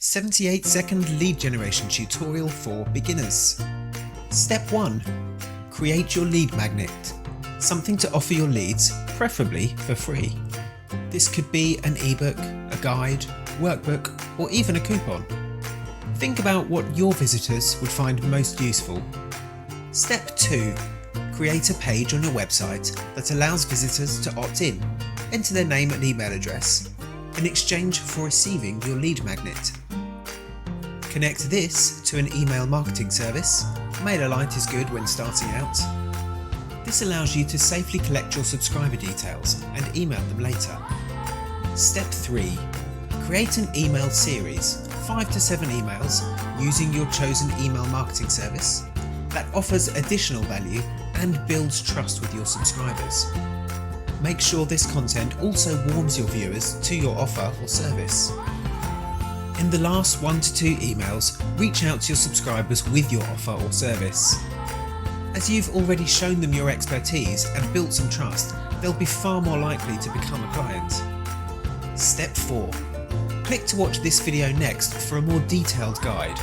78-second lead generation tutorial for beginners. Step 1. Create your lead magnet. Something to offer your leads, preferably for free. This could be an ebook, a guide, workbook, or even a coupon. Think about what your visitors would find most useful. Step 2. Create a page on your website that allows visitors to opt in, enter their name and email address, in exchange for receiving your lead magnet. Connect this to an email marketing service. MailerLite is good when starting out. This allows you to safely collect your subscriber details and email them later. Step 3. Create an email series, 5 to 7 emails, using your chosen email marketing service that offers additional value and builds trust with your subscribers. Make sure this content also warms your viewers to your offer or service. In the last 1 to 2 emails, reach out to your subscribers with your offer or service. As you've already shown them your expertise and built some trust, they'll be far more likely to become a client. Step 4. Click to watch this video next for a more detailed guide.